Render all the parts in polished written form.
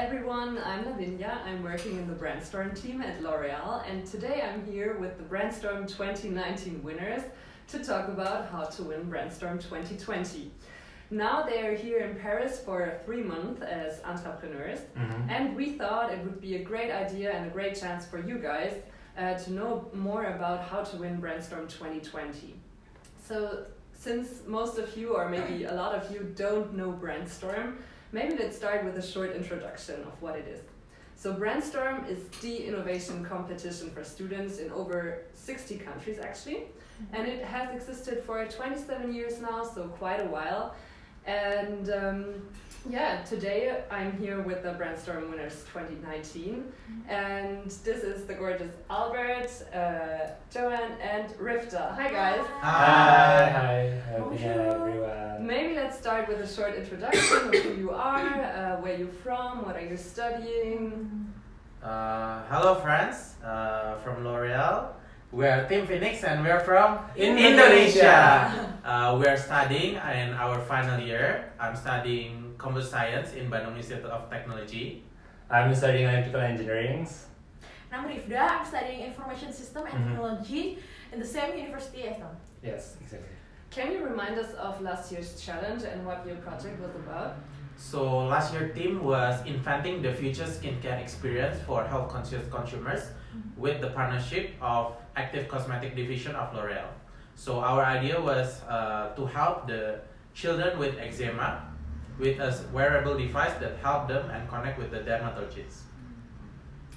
everyone, I'm Lavinia. I'm working in the Brandstorm team at L'Oreal, and today I'm here with the Brandstorm 2019 winners to talk about how to win Brandstorm 2020. Now they are here in Paris for 3 months as entrepreneurs, and we thought it would be a great idea and a great chance for you guys to know more about how to win Brandstorm 2020. So since most of you, or maybe a lot of you, don't know Brandstorm, maybe let's start with a short introduction of what it is. So Brandstorm is the innovation competition for students in over 60 countries actually, and it has existed for 27 years now, so quite a while. And today I'm here with the Brandstorm winners 2019, and this is the gorgeous Albert, Joanne, and Rifta. Hi guys. Hi everyone. Maybe let's start with a short introduction of who you are, where you're from, what are you studying. Hello friends, from L'Oreal. We are Team Phoenix and we are from Indonesia. We are studying in our final year. I'm studying Computer Science in Bandung Institute of Technology. I'm studying Electrical Engineering. I'm Rifda. I'm studying Information System and Technology in the same university as them. Yes, exactly. Can you remind us of last year's challenge and what your project was about? So last year's theme was inventing the future skincare experience for health-conscious consumers with the partnership of Active Cosmetic Division of L'Oreal. So our idea was to help the children with eczema with a wearable device that help them and connect with the dermatologists.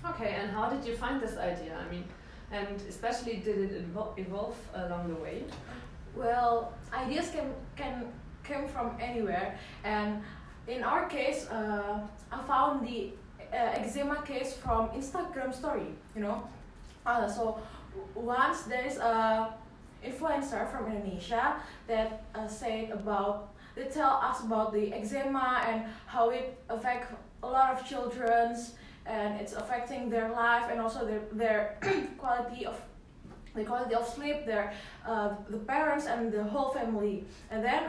Okay, and how did you find this idea? I mean, and especially did it evolve along the way? Well, ideas can come from anywhere, and in our case, I found the eczema case from Instagram story. So once there is a influencer from Indonesia that they tell us about the eczema and how it affects a lot of children, and it's affecting their life and also their quality of sleep, the parents and the whole family. And then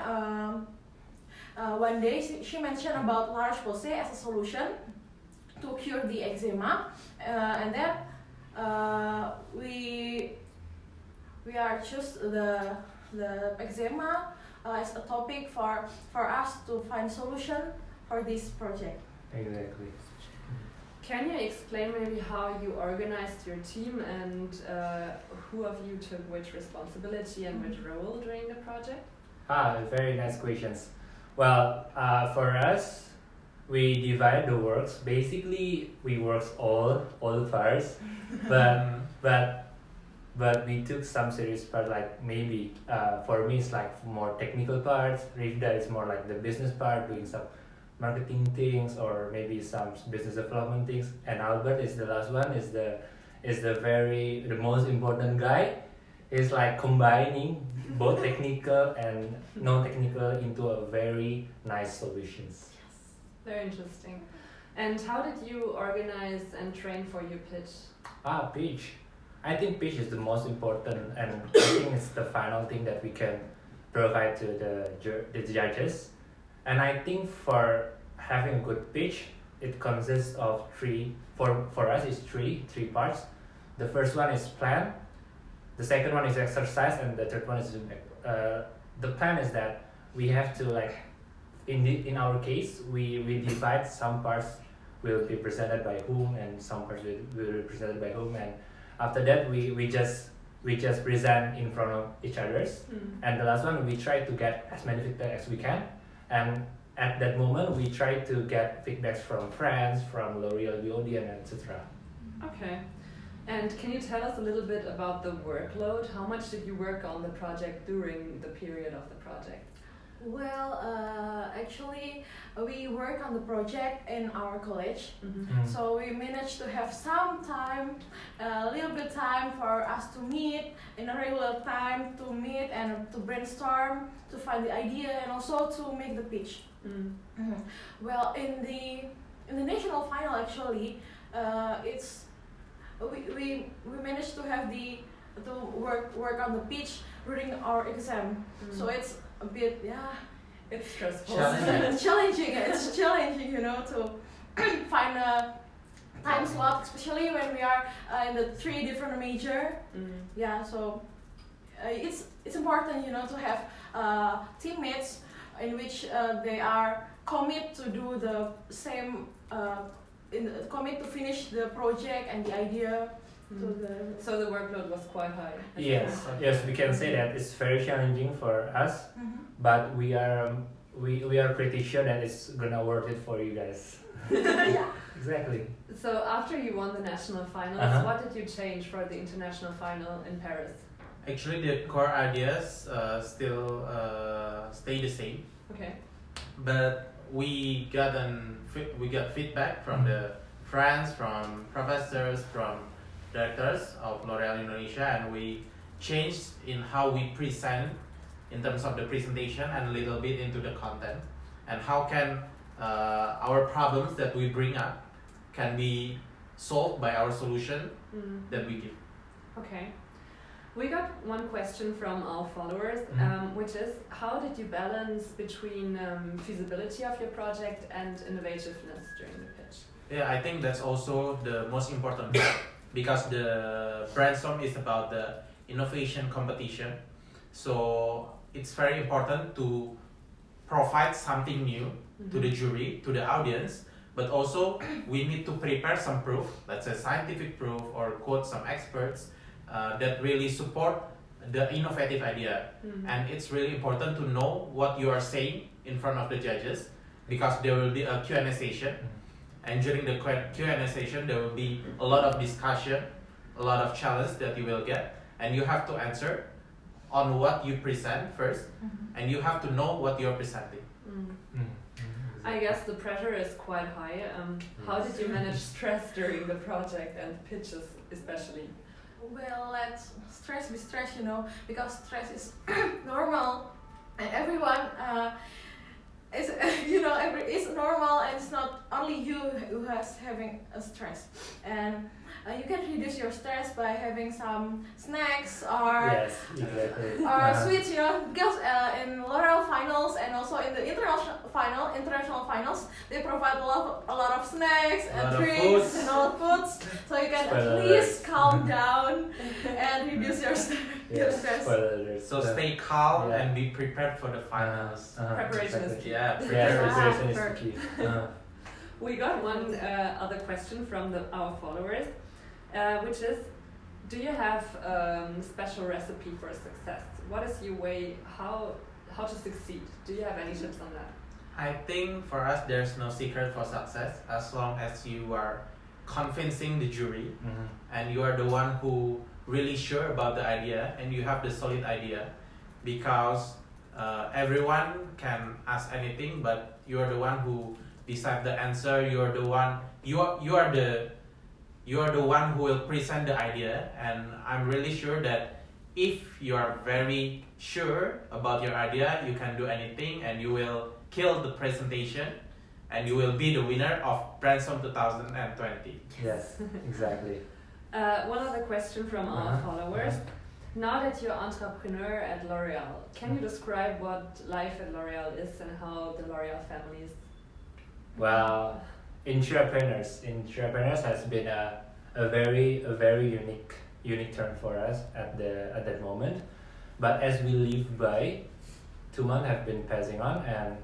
one day she mentioned about La Roche-Posay as a solution to cure the eczema, and then we are choose the eczema as a topic for us to find solution for this project. Exactly. Can you explain maybe how you organized your team and who of you took which responsibility and which role during the project? Very nice questions. Well, for us, we divide the works. Basically, we work all the parts, but we took some serious part. Like maybe for me, it's like more technical parts. Rifda is more like the business part, doing some marketing things or maybe some business development things. And Albert is the last one. Is the most important guy. Is like combining both technical and non-technical into a very nice solutions. Yes, very interesting. And how did you organize and train for your pitch? Pitch. I think pitch is the most important, and I think it's the final thing that we can provide to the judges. And I think for having a good pitch, it consists of three. For us, it's three parts. The first one is plan. The second one is exercise, and the third one is the plan is that we have to in our case we divide some parts will be presented by whom and some parts will be presented by whom, and after that we just present in front of each others. And the last one we try to get as many feedback as we can, and at that moment we try to get feedbacks from friends, from L'Oreal audience, etc. Okay. And can you tell us a little bit about the workload? How much did you work on the project during the period of the project? Well, actually, we work on the project in our college, so we managed to have some time, a little bit time for us to meet in a regular time, to meet and to brainstorm, to find the idea, and also to make the pitch. Well, in the national final, actually, we managed to have to work on the pitch during our exam. So it's a bit it's stressful. It's challenging, to find a time slot, especially when we are in the 3 different major. Yeah, so it's important, to have teammates in which they are commit to do the same, commit to finish the project and the idea. So the workload was quite high. Yes, we can say that it's very challenging for us, but we are pretty sure that it's gonna worth it for you guys. Yeah. Exactly. So after you won the national finals, what did you change for the international final in Paris? Actually, the core ideas still stay the same. Okay. But we got feedback from the friends, from professors, from directors of L'Oreal Indonesia, and we changed in how we present in terms of the presentation and a little bit into the content, and how can our problems that we bring up can be solved by our solution that we give. Okay. We got one question from our followers, which is, how did you balance between feasibility of your project and innovativeness during the pitch? Yeah, I think that's also the most important part, because the Brandstorm is about the innovation competition. So it's very important to provide something new to the jury, to the audience, but also we need to prepare some proof, let's say scientific proof, or quote some experts that really support the innovative idea. And it's really important to know what you are saying in front of the judges, because there will be a Q&A session, and during the Q&A session there will be a lot of discussion, a lot of challenge that you will get, and you have to answer on what you present first, and you have to know what you're presenting. I guess the pressure is quite high. How did you manage stress during the project and pitches especially? Well, let stress be stress, because stress is normal, and everyone is, it's normal, and it's not only you who has having a stress. And you can reduce your stress by having some snacks or sweets, because in L'Oreal finals and also in the international finals, they provide a lot of snacks and drinks and all foods, so you can at least calm down and reduce your stress. So stay calm and be prepared for the finals. Preparation is key. Preparation is key. We got one other question from our followers, which is, do you have a special recipe for success? What is your way, how to succeed? Do you have any tips on that? I think for us there's no secret for success, as long as you are convincing the jury and you are the one who really sure about the idea and you have the solid idea, because everyone can ask anything, but you are the one who decide the answer. You are the one who will present the idea, and I'm really sure that if you are very sure about your idea, you can do anything and you will kill the presentation and you will be the winner of Brandstorm 2020. Yes, exactly. One other question from our followers. Now that you're entrepreneur at L'Oreal, can you describe what life at L'Oreal is and how the L'Oreal family is? Well, entrepreneurs has been a very unique term for us at that moment. But as we live by, 2 months have been passing on, and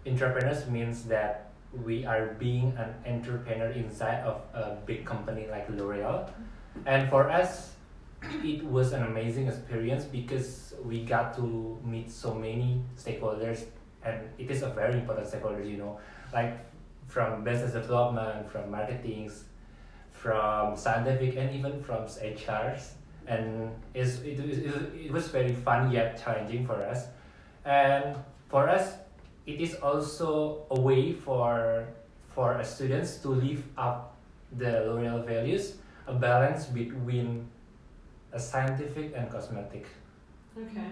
entrepreneurs means that we are being an entrepreneur inside of a big company like L'Oreal. And for us, it was an amazing experience because we got to meet so many stakeholders, and it is a very important stakeholders, like from business development, from marketing, from scientific, and even from HRs. And it was very fun yet challenging for us. And for us, it is also a way for students to live up the L'Oreal values, a balance between a scientific and cosmetic. Okay.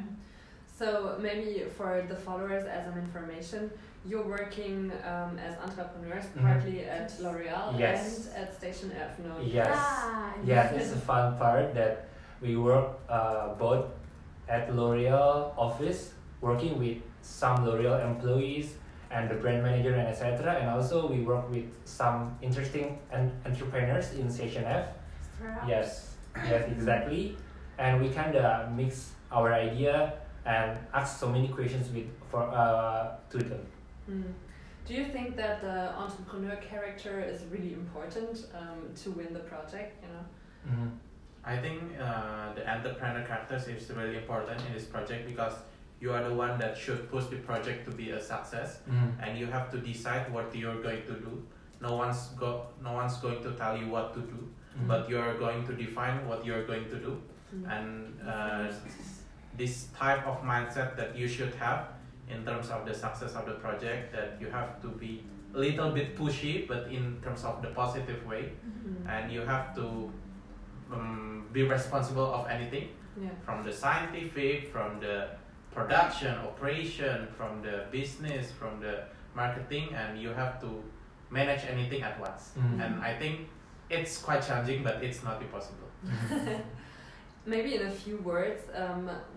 So maybe for the followers as an information, you're working as entrepreneurs partly at L'Oreal and at Station F. No? Yes, it's a fun part that we work both at L'Oreal office, working with some L'Oreal employees, and the brand manager and etc. And also we work with some interesting entrepreneurs in Session F. Yes, exactly. And we kind of mix our idea and ask so many questions to them. Do you think that the entrepreneur character is really important to win the project? I think the entrepreneur character is really important in this project because you are the one that should push the project to be a success, and you have to decide what you're going to do. No one's going to tell you what to do, but you're going to define what you're going to do. And this type of mindset that you should have in terms of the success of the project, that you have to be a little bit pushy, but in terms of the positive way, and you have to be responsible of anything, from the scientific, from the production, operation, from the business, from the marketing, and you have to manage anything at once. And I think it's quite challenging, but it's not impossible. Maybe in a few words,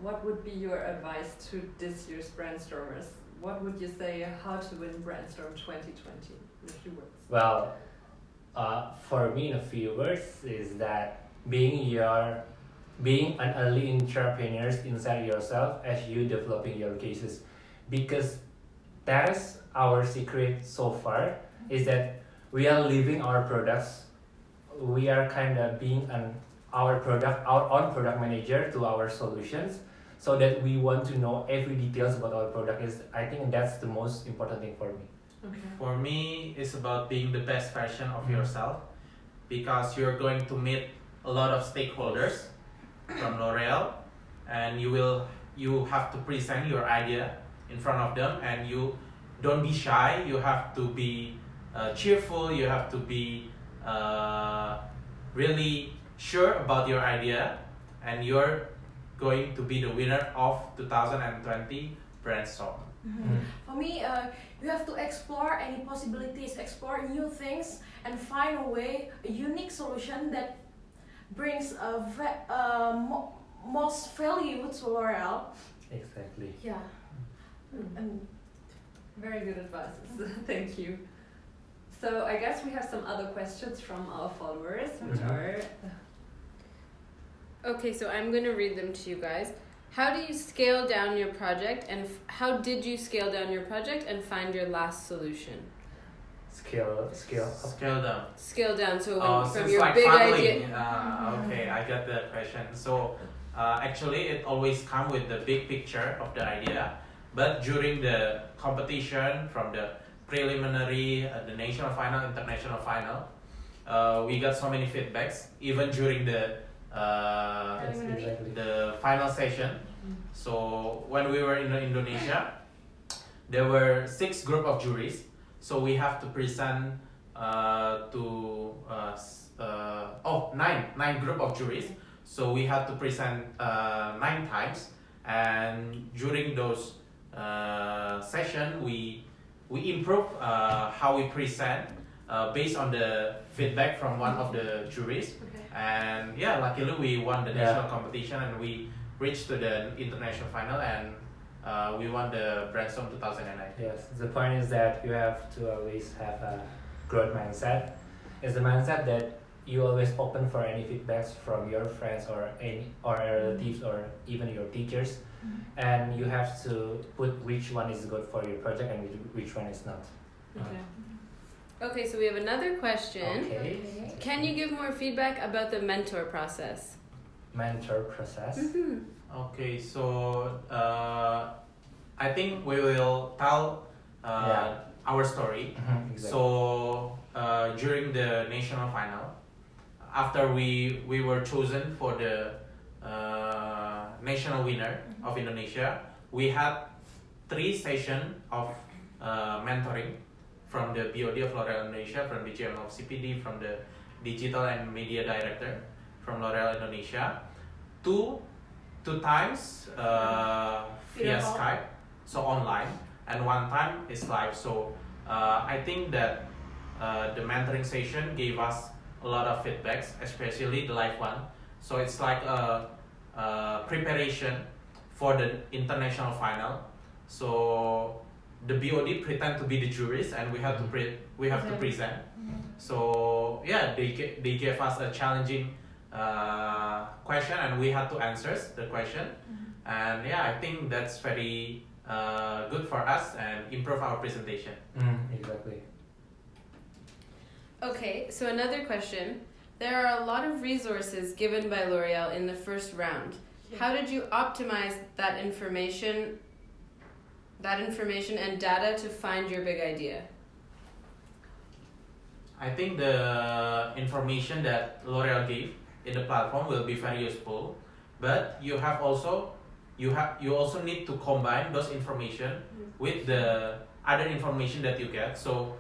what would be your advice to this year's Brandstormers? What would you say how to win Brandstorm 2020 in a few words? Well, for me in a few words is that being an early entrepreneur inside yourself as you developing your cases, because that is our secret so far, is that we are living our products. We are kind of being our own product manager to our solutions, so that we want to know every details about our product. I think that's the most important thing for me. Okay. For me, it's about being the best version of yourself, because you're going to meet a lot of stakeholders from L'Oreal, and you have to present your idea in front of them, and you don't be shy. You have to be cheerful. You have to be really sure about your idea, and you're going to be the winner of 2020 Brandstorm. For me, you have to explore any possibilities, explore new things, and find a unique solution that brings most value to L'Oreal. Exactly. Yeah. And very good advice. Thank you. So I guess we have some other questions from our followers, which are... Okay, so I'm going to read them to you guys. How do you scale down your project, and how did you scale down your project and find your last solution? Scale up. Scale down, so from since your like big funneling. idea. Okay, I got the question. So actually it always comes with the big picture of the idea, but during the competition, from the preliminary, the national final, international final, we got so many feedbacks, even during the final session. So when we were in Indonesia, there were 6 group of juries, so we have to present nine group of juries, so we had to present 9 times, and during those session we improve how we present based on the feedback from one of the juries. And yeah, luckily we won the national competition, and we reached to the international final, and we won the Brandstorm 2009. Yes, the point is that you have to always have a growth mindset. It's the mindset that you always open for any feedbacks from your friends or relatives or even your teachers, and you have to put which one is good for your project and which one is not. Okay, so we have another question. Okay. Can you give more feedback about the mentor process? Mentor process? Okay, so I think we will tell our story. Exactly. So during the national final, after we were chosen for the national winner of Indonesia, we had 3 sessions of mentoring from the BOD of L'Oreal Indonesia, from the GM of CPD, from the digital and media director from L'Oreal Indonesia. Two times via Skype, so online, and 1 time is live. So I think that the mentoring session gave us a lot of feedbacks, especially the live one. So it's like a preparation for the international final. So the BOD pretend to be the juries, and we have to present. So yeah, they gave us a challenging question, and we had to answer the question. And yeah, I think that's very good for us and improve our presentation. Exactly. Okay, so another question. There are a lot of resources given by L'Oreal in the first round. How did you optimize that information and data to find your big idea? I think the information that L'Oreal gave in the platform will be very useful, but you also need to combine those information with the other information that you get. So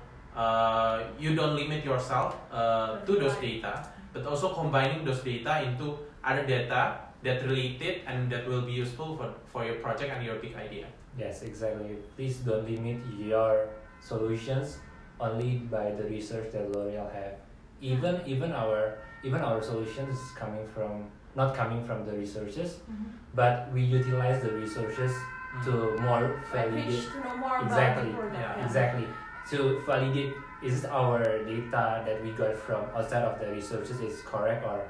you don't limit yourself to those data, but also combining those data into other data that related and that will be useful for your project and your big idea. Yes, exactly. Please don't limit your solutions only by the research that L'Oreal have. Even our solutions not coming from the researchers, but we utilize the resources to more validate. To know more Exactly. about the product. Yeah. Exactly. To validate is our data that we got from outside of the researchers is correct or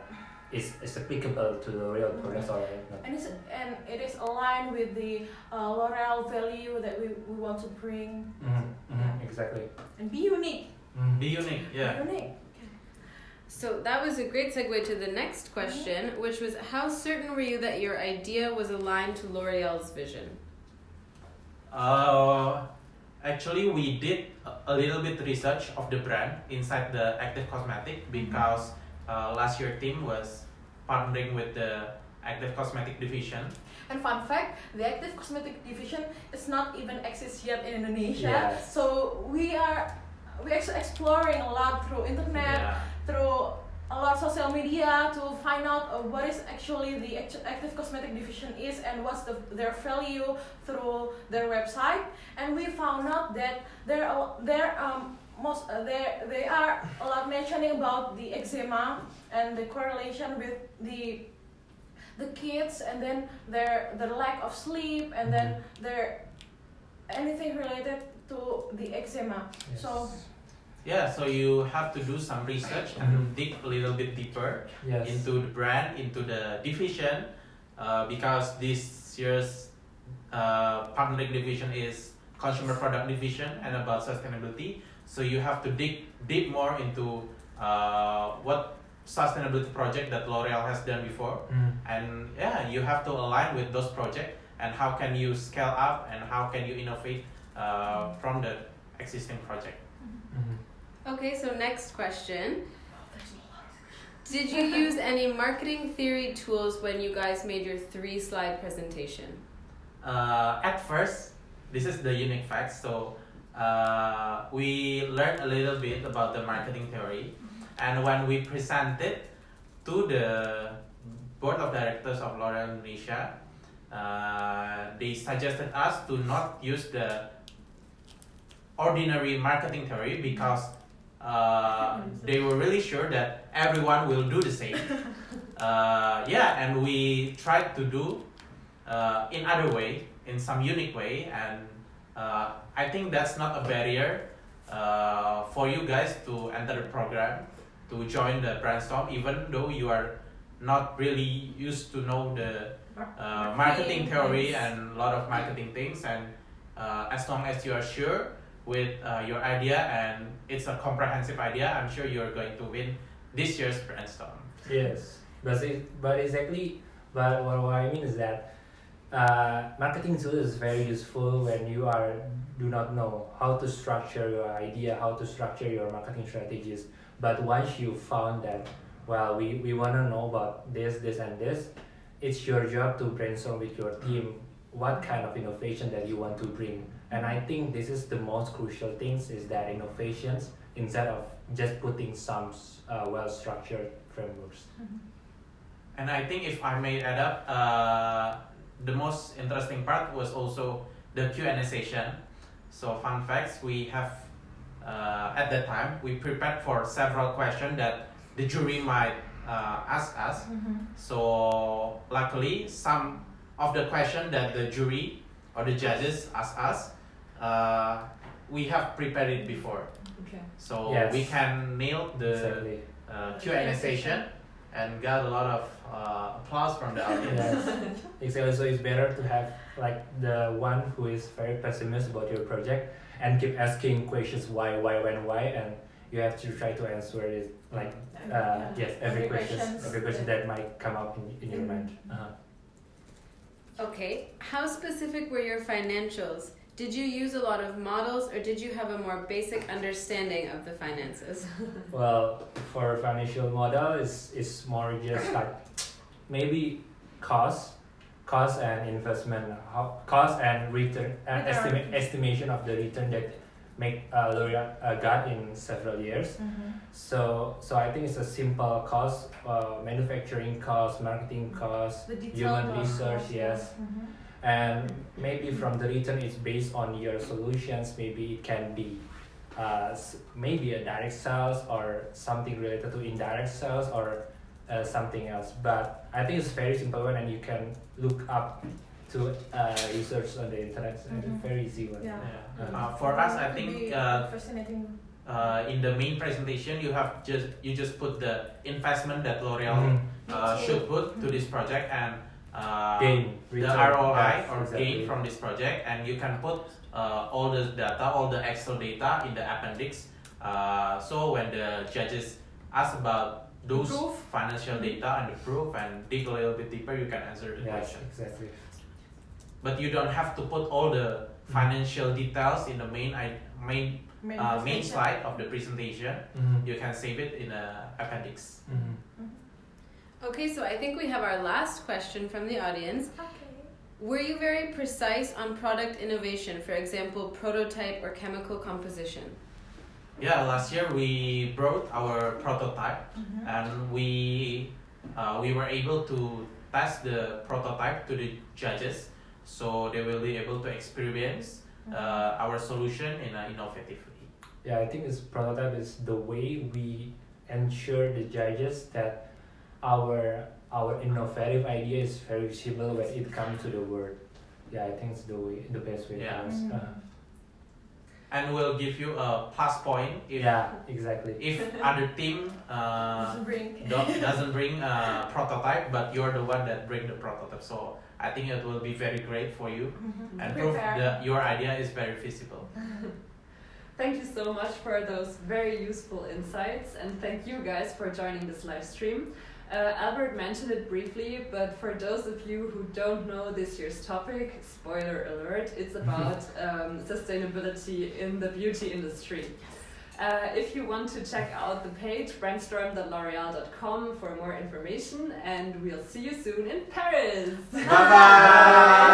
is applicable to the real products or not. And it is aligned with the L'Oreal value that we want to bring. Exactly. And be unique. Be unique, yeah. Be unique. So that was a great segue to the next question, which was how certain were you that your idea was aligned to L'Oreal's vision? Actually, we did a little bit research of the brand inside the Active Cosmetic because last year team was partnering with the Active Cosmetic division. And fun fact, the Active Cosmetic division is not even exist yet in Indonesia. Yes. So we're actually exploring a lot through internet, through a lot of social media to find out what is actually the Active Cosmetic division is and what's their value through their website. And we found out that they are a lot mentioning about the eczema and the correlation with the kids, and then their lack of sleep, and then their anything related to the eczema. Yes. So you have to do some research and dig a little bit deeper into the brand, into the division, because this year's partnering division is consumer product division and about sustainability. So you have to dig deep more into what sustainability project that L'Oreal has done before, and you have to align with those projects and how can you scale up and how can you innovate from the existing project. Okay, so next question. Did you use any marketing theory tools when you guys made your 3-slide presentation? At first, this is the unique fact. So we learned a little bit about the marketing theory, and when we presented to the board of directors of L'Oreal Indonesia, they suggested us to not use the ordinary marketing theory because they were really sure that everyone will do the same. And we tried to do in other way, in some unique way, and I think that's not a barrier for you guys to enter the program, to join the Brandstorm, even though you are not really used to know the marketing theory and a lot of marketing things, and as long as you are sure with your idea and it's a comprehensive idea, I'm sure you're going to win this year's Brandstorm. Yes, but exactly, but what I mean is that marketing tool is very useful when you do not know how to structure your idea, how to structure your marketing strategies. But once you found that, well, we want to know about this and this, it's your job to brainstorm with your team what kind of innovation that you want to bring. And I think this is the most crucial things, is that innovations instead of just putting some well-structured frameworks. And I think if I may add up, the most interesting part was also the Q&A session. So fun facts, we have at that time we prepared for several questions that the jury might ask us. So luckily some of the questions that the jury or the judges asked us, we have prepared it before. Okay. So Yes. we can nail the Exactly. Q&A session and got a lot of applause from the audience. Yes. Exactly. So it's better to have like the one who is very pessimistic about your project and keep asking questions why, when, why, and you have to try to answer it like yes, every question that might come up in your mind. Okay, how specific were your financials? Did you use a lot of models or did you have a more basic understanding of the finances? Well, for financial model is more just like maybe cost and investment, cost and return, estimation of the return that L'Oreal got in several years. So I think it's a simple cost, manufacturing cost, marketing cost, human research, yes. And maybe from the return it's based on your solutions. Maybe it can be maybe a direct sales or something related to indirect sales or something else. But I think it's very simple one, and you can look up to research on the internet. It's a very easy one. For us, I think fascinating. in the main presentation you just put the investment that L'Oreal should put to this project and Gain, the return. ROI Yes, or exactly. gain from this project, and you can put all the data, all the Excel data in the appendix. So when the judges ask about those financial data and the proof and dig a little bit deeper, you can answer the question. Exactly. But you don't have to put all the financial details in the main slide of the presentation. You can save it in an appendix. Okay, so I think we have our last question from the audience. Okay. Were you very precise on product innovation, for example, prototype or chemical composition? Yeah, last year we brought our prototype and we were able to test the prototype to the judges, so they will be able to experience our solution in an innovative way. Yeah, I think this prototype is the way we ensure the judges that our innovative idea is very visible when it comes to the world. Yeah, I think it's the best way for us. And we'll give you a plus point if exactly. if other team doesn't bring a prototype, but you're the one that bring the prototype. So I think it will be very great for you and prove that your idea is very feasible. Thank you so much for those very useful insights, and thank you guys for joining this live stream. Albert mentioned it briefly, but for those of you who don't know this year's topic, spoiler alert, it's about sustainability in the beauty industry. If you want to check out the page, brandstorm.l'oreal.com for more information, and we'll see you soon in Paris! Bye-bye!